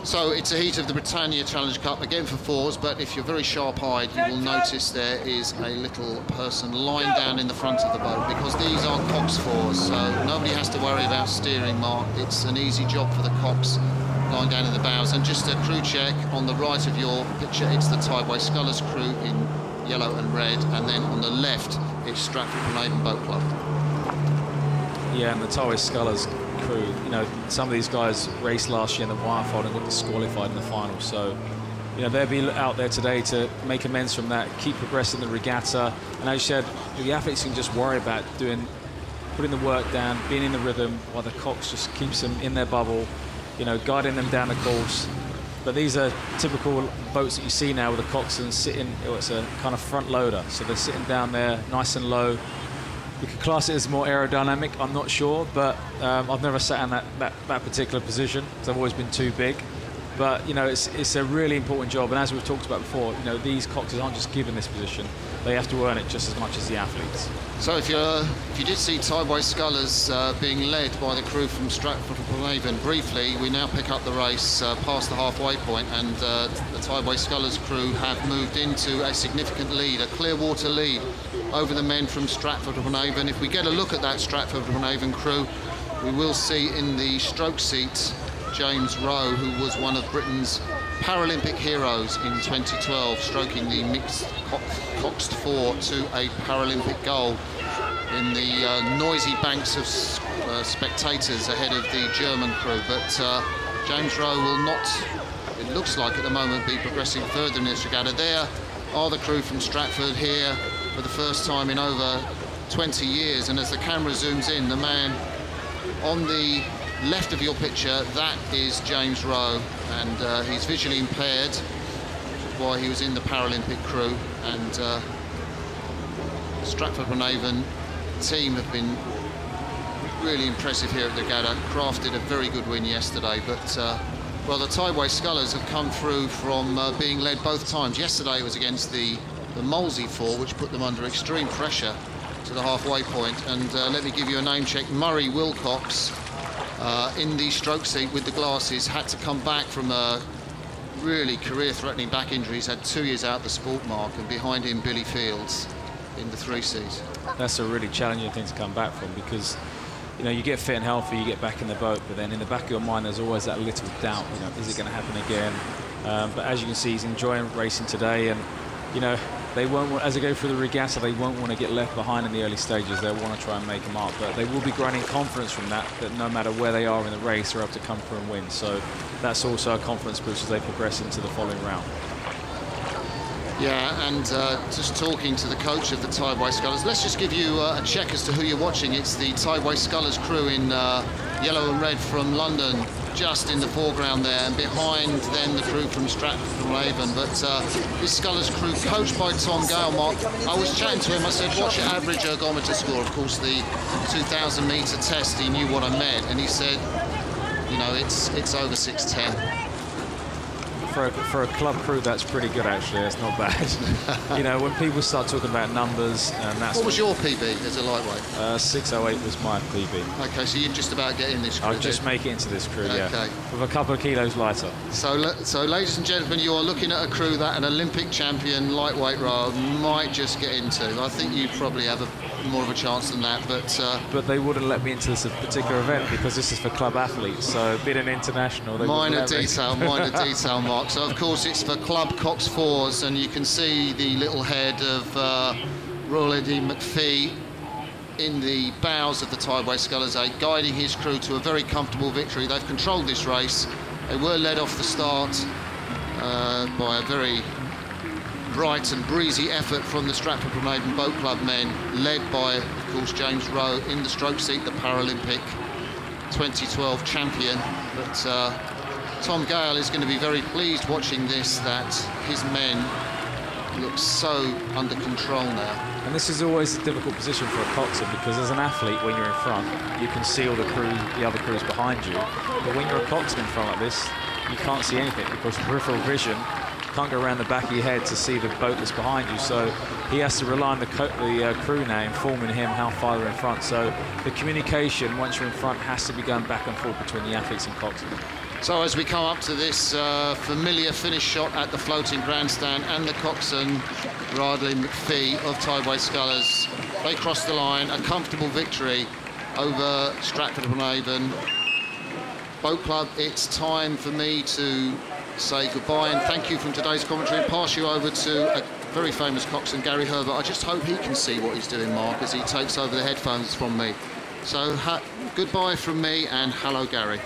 So it's a heat of the Britannia Challenge Cup, again for fours, but if you're very sharp-eyed, you will notice there is a little person lying down in the front of the boat, because these are Cox fours, so nobody has to worry about steering, Mark. It's an easy job for the Cox lying down in the bows. And just a crew check on the right of your picture, it's the Tideway Scullers crew in yellow and red, and then on the left it's Stratford-upon-Avon Boat Club. Yeah, and the Tideway Scullers crew, you know, some of these guys raced last year in the wirefold and got disqualified in the final, so you know they'll be out there today to make amends from that, keep progressing the regatta. And as you said, the athletes can just worry about putting the work down, being in the rhythm, while the Cox just keeps them in their bubble, you know, guiding them down the course. But these are typical boats that you see now with the coxswains sitting, it's a kind of front loader, so they're sitting down there nice and low. You could class it as more aerodynamic, I'm not sure, but I've never sat in that particular position, because I've always been too big. But, you know, it's a really important job, and as we've talked about before, you know, these coxes aren't just given this position, they have to earn it just as much as the athletes. So if you did see Tideway Scullers being led by the crew from Stratford-upon-Avon briefly, we now pick up the race past the halfway point, and the Tideway Scullers crew have moved into a significant lead, a clear water lead over the men from Stratford-upon-Avon. If we get a look at that Stratford-upon-Avon crew, we will see in the stroke seat James Rowe, who was one of Britain's Paralympic heroes in 2012, stroking the mixed coxed four to a Paralympic gold in the noisy banks of spectators ahead of the German crew. But James Rowe will not, it looks like at the moment, be progressing further in this regatta. There are the crew from Stratford here for the first time in over 20 years. And as the camera zooms in, the man on the left of your picture, that is James Rowe, and he's visually impaired, which is why he was in the Paralympic crew. And Stratford-upon-Avon team have been really impressive here at the regatta, crafted a very good win yesterday. But well, the Tideway Scullers have come through from being led both times. Yesterday it was against the Molesey four, which put them under extreme pressure to the halfway point. And let me give you a name check. Murray Wilcox, in the stroke seat with the glasses, had to come back from a really career-threatening back injury. He's had 2 years out the sport, Mark, and behind him Billy Fields in the 3 seat. That's a really challenging thing to come back from, because you know, you get fit and healthy, you get back in the boat, but then in the back of your mind there's always that little doubt, you know, is it going to happen again? But as you can see, he's enjoying racing today, and you know, they won't, as they go through the regatta, they won't want to get left behind in the early stages. They'll want to try and make a mark, but they will be growing confidence from that no matter where they are in the race, they're able to come through and win. So that's also a confidence boost as they progress into the following round. Yeah, and just talking to the coach of the Tideway Scullers, let's just give you a check as to who you're watching. It's the Tideway Scullers crew in yellow and red from London, just in the foreground there, and behind them the crew from Stratford-upon-Avon. But this Scullers crew, coached by Tom Gale, Mark, I was chatting to him, I said, what's your average ergometer score? Of course, the 2,000 metre test, he knew what I meant, and he said, you know, it's over 610. For a club crew, that's pretty good, actually. That's not bad. You know, when people start talking about numbers, and that's... What was your PB as a lightweight? 608 was my PB. Okay, so you just about get in this crew. I'll just make it into this crew, yeah. With a couple of kilos lighter. So, ladies and gentlemen, you are looking at a crew that an Olympic champion lightweight rower might just get into. I think you probably have more of a chance than that, but they wouldn't let me into this particular event because this is for club athletes. So, being an international, they minor detail, Mark. So, of course, it's for club Cox fours, and you can see the little head of Royal Eddie McPhee in the bows of the Tideway Scullers 8, guiding his crew to a very comfortable victory. They've controlled this race. They were led off the start by a very bright and breezy effort from the Stratford-upon-Avon Boat Club men, led by, of course, James Rowe in the stroke seat, the Paralympic 2012 champion. But Tom Gale is going to be very pleased watching this, that his men look so under control now. And this is always a difficult position for a coxswain, because as an athlete, when you're in front, you can see all the other crews behind you. But when you're a coxswain in front like this, you can't see anything, because peripheral vision can't go around the back of your head to see the boat that's behind you. So he has to rely on the crew now, informing him how far they're in front. So the communication, once you're in front, has to be going back and forth between the athletes and coxswain. So as we come up to this familiar finish shot at the floating grandstand, and the coxswain, Riley McPhee of Tideway Scullers, they cross the line, a comfortable victory over Stratford-upon-Avon. Boat Club, it's time for me to say goodbye and thank you from today's commentary and pass you over to a very famous coxswain, Gary Herbert. I just hope he can see what he's doing, Mark, as he takes over the headphones from me. So goodbye from me, and hello, Gary.